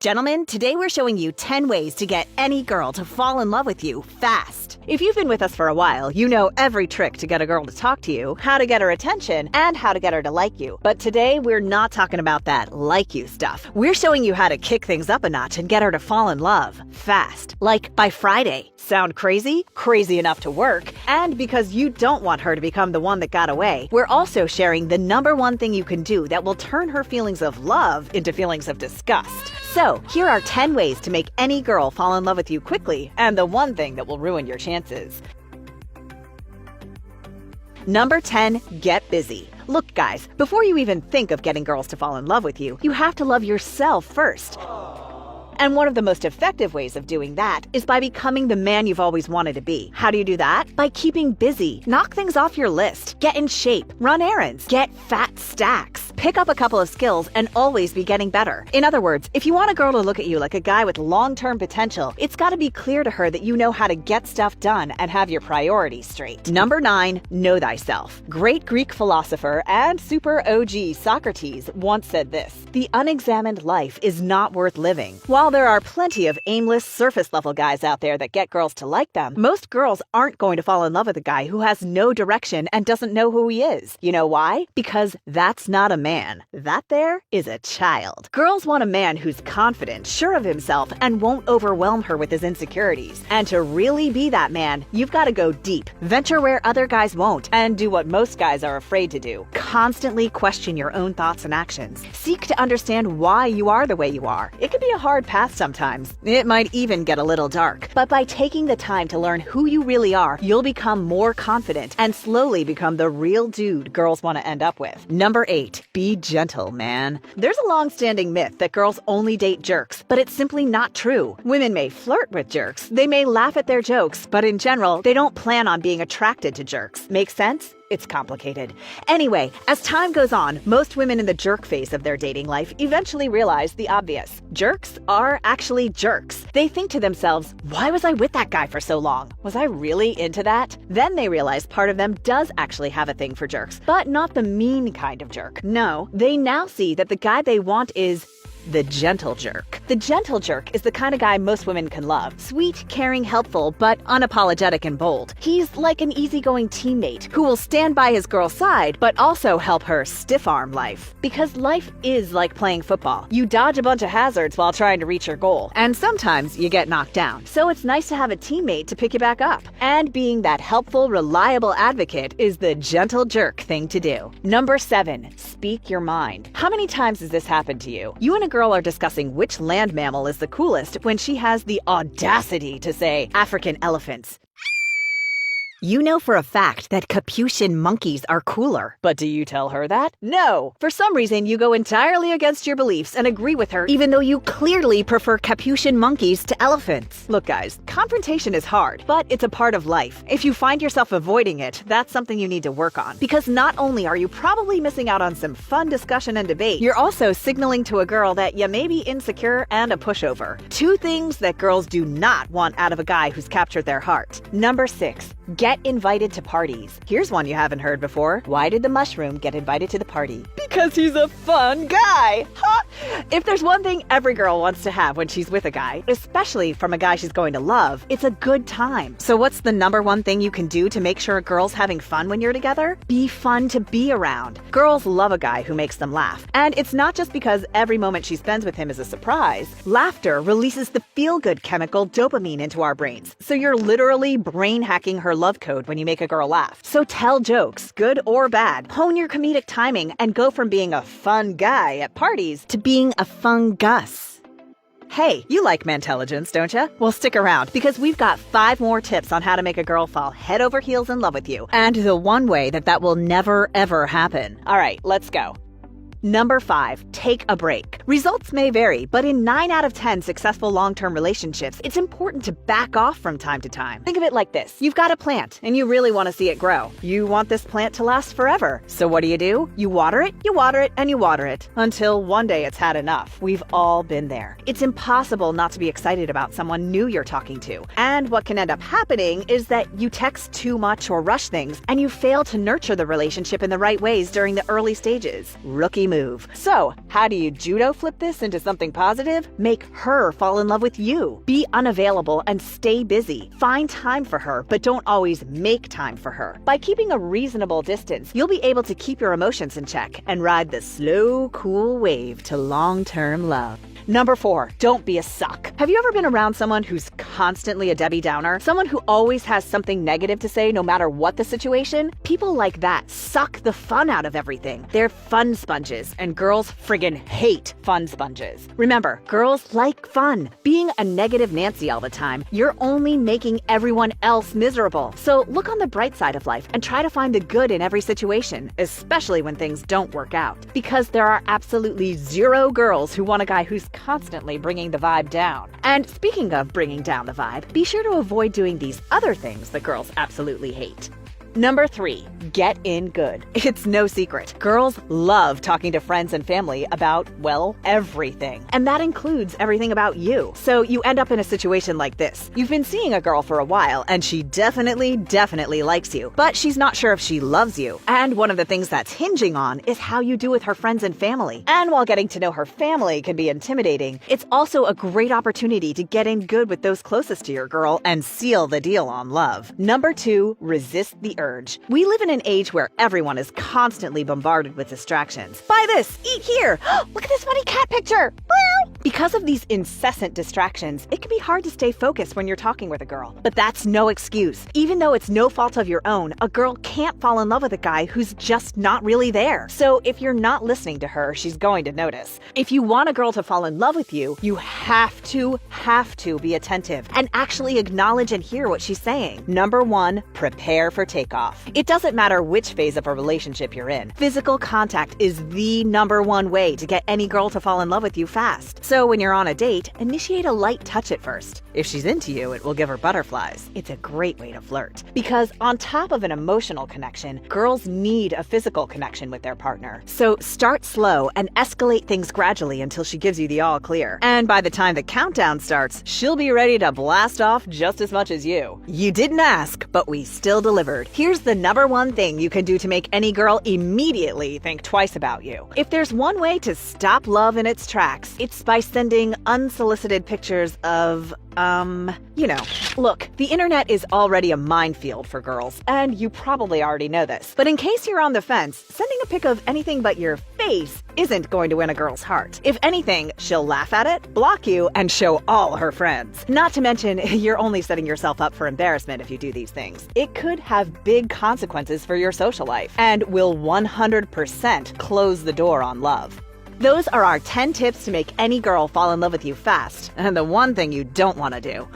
Gentlemen, today we're showing you 10 ways to get any girl to fall in love with you fast. If you've been with us for a while, you know every trick to get a girl to talk to you, how to get her attention, and how to get her to like you. But today, we're not talking about that like you stuff. We're showing you how to kick things up a notch and get her to fall in love fast. Like by Friday. Sound crazy? Crazy enough to work. And because you don't want her to become the one that got away, we're also sharing the #1 thing you can do that will turn her feelings of love into feelings of disgust. So, here are 10 ways to make any girl fall in love with you quickly, and the one thing that will ruin your chances. Number 10, get busy. Look, guys, before you even think of getting girls to fall in love with you, you have to love yourself first. And one of the most effective ways of doing that is by becoming the man you've always wanted to be. How do you do that? By keeping busy. Knock things off your list. Get in shape. Run errands. Get fat stacks. Pick up a couple of skills and always be getting better. In other words, if you want a girl to look at you like a guy with long-term potential, it's got to be clear to her that you know how to get stuff done and have your priorities straight. Number 9, know thyself. Great Greek philosopher and super OG Socrates once said this: "The unexamined life is not worth living." While there are plenty of aimless, surface-level guys out there that get girls to like them, most girls aren't going to fall in love with a guy who has no direction and doesn't know who he is. You know why? Because that's not a man. That there is a child. Girls want a man who's confident, sure of himself, and won't overwhelm her with his insecurities. And to really be that man, you've got to go deep, venture where other guys won't, and do what most guys are afraid to do. Constantly question your own thoughts and actions. Seek to understand why you are the way you are. It can be a hard path sometimes. It might even get a little dark. But by taking the time to learn who you really are, you'll become more confident and slowly become the real dude girls want to end up with. Number 8, be gentle, man. There's a long-standing myth that girls only date jerks, but it's simply not true. Women may flirt with jerks, they may laugh at their jokes, but in general, they don't plan on being attracted to jerks. Make sense? It's complicated. Anyway, as time goes on, most women in the jerk phase of their dating life eventually realize the obvious. Jerks are actually jerks. They think to themselves, why was I with that guy for so long? Was I really into that? Then they realize part of them does actually have a thing for jerks, but not the mean kind of jerk. No, they now see that the guy they want is the gentle jerk. The gentle jerk is the kind of guy most women can love. Sweet, caring, helpful, but unapologetic and bold. He's like an easygoing teammate who will stand by his girl's side, but also help her stiff-arm life. Because life is like playing football. You dodge a bunch of hazards while trying to reach your goal. And sometimes you get knocked down. So it's nice to have a teammate to pick you back up. And being that helpful, reliable advocate is the gentle jerk thing to do. Number 7, speak your mind. How many times has this happened to you? You and a girl are discussing which land mammal is the coolest when she has the audacity to say African elephants. You know for a fact that Capuchin monkeys are cooler. But do you tell her that? No! For some reason, you go entirely against your beliefs and agree with her, even though you clearly prefer Capuchin monkeys to elephants. Look, guys, confrontation is hard, but it's a part of life. If you find yourself avoiding it, that's something you need to work on. Because not only are you probably missing out on some fun discussion and debate, you're also signaling to a girl that you may be insecure and a pushover. 2 things that girls do not want out of a guy who's captured their heart. Number 6, get invited to parties. Here's one you haven't heard before. Why did the mushroom get invited to the party? Because he's a fun guy! Ha! If there's one thing every girl wants to have when she's with a guy, especially from a guy she's going to love, it's a good time. So what's the #1 thing you can do to make sure a girl's having fun when you're together? Be fun to be around. Girls love a guy who makes them laugh. And it's not just because every moment she spends with him is a surprise. Laughter releases the feel-good chemical dopamine into our brains. So you're literally brain hacking her love code when you make a girl laugh. So tell jokes, good or bad. Hone your comedic timing and go from being a fun guy at parties to being a fun Gus. Hey, you like Mantelligence, don't you? Well, stick around, because we've got 5 more tips on how to make a girl fall head over heels in love with you, and the one way that will never, ever happen. All right, let's go. Number 5, take a break. Results may vary, but in 9 out of 10 successful long-term relationships, it's important to back off from time to time. Think of it like this. You've got a plant, and you really want to see it grow. You want this plant to last forever. So what do? You water it, and you water it, until one day it's had enough. We've all been there. It's impossible not to be excited about someone new you're talking to. And what can end up happening is that you text too much or rush things, and you fail to nurture the relationship in the right ways during the early stages. Rookie move. So, how do you judo flip this into something positive? Make her fall in love with you. Be unavailable and stay busy. Find time for her, but don't always make time for her. By keeping a reasonable distance, you'll be able to keep your emotions in check and ride the slow, cool wave to long-term love. Number 4, don't be a suck. Have you ever been around someone who's constantly a Debbie Downer? Someone who always has something negative to say no matter what the situation? People like that suck the fun out of everything. They're fun sponges, and girls friggin' hate fun sponges. Remember, girls like fun. Being a negative Nancy all the time, you're only making everyone else miserable. So look on the bright side of life and try to find the good in every situation, especially when things don't work out. Because there are absolutely 0 girls who want a guy who's constantly bringing the vibe down. And speaking of bringing down the vibe, be sure to avoid doing these other things that girls absolutely hate. Number 3, get in good. It's no secret. Girls love talking to friends and family about, well, everything. And that includes everything about you. So you end up in a situation like this. You've been seeing a girl for a while, and she definitely likes you. But she's not sure if she loves you. And one of the things that's hinging on is how you do with her friends and family. And while getting to know her family can be intimidating, it's also a great opportunity to get in good with those closest to your girl and seal the deal on love. Number 2, resist the urge. We live in an age where everyone is constantly bombarded with distractions. Buy this, eat here, look at this funny cat picture. Because of these incessant distractions, it can be hard to stay focused when you're talking with a girl. But that's no excuse. Even though it's no fault of your own, a girl can't fall in love with a guy who's just not really there. So if you're not listening to her, she's going to notice. If you want a girl to fall in love with you, you have to be attentive and actually acknowledge and hear what she's saying. Number 1, prepare for takeoff. It doesn't matter which phase of a relationship you're in. Physical contact is the number 1 way to get any girl to fall in love with you fast. So when you're on a date, initiate a light touch at first. If she's into you, it will give her butterflies. It's a great way to flirt. Because on top of an emotional connection, girls need a physical connection with their partner. So start slow and escalate things gradually until she gives you the all clear. And by the time the countdown starts, she'll be ready to blast off just as much as you. You didn't ask, but we still delivered. Here's the number 1 thing you can do to make any girl immediately think twice about you. If there's one way to stop love in its tracks, it's by sending unsolicited pictures of, Look, the internet is already a minefield for girls, and you probably already know this. But in case you're on the fence, sending a pic of anything but your face isn't going to win a girl's heart. If anything, she'll laugh at it, block you, and show all her friends. Not to mention, you're only setting yourself up for embarrassment if you do these things. It could have big consequences for your social life, and will 100% close the door on love. Those are our 10 tips to make any girl fall in love with you fast, and the one thing you don't want to do.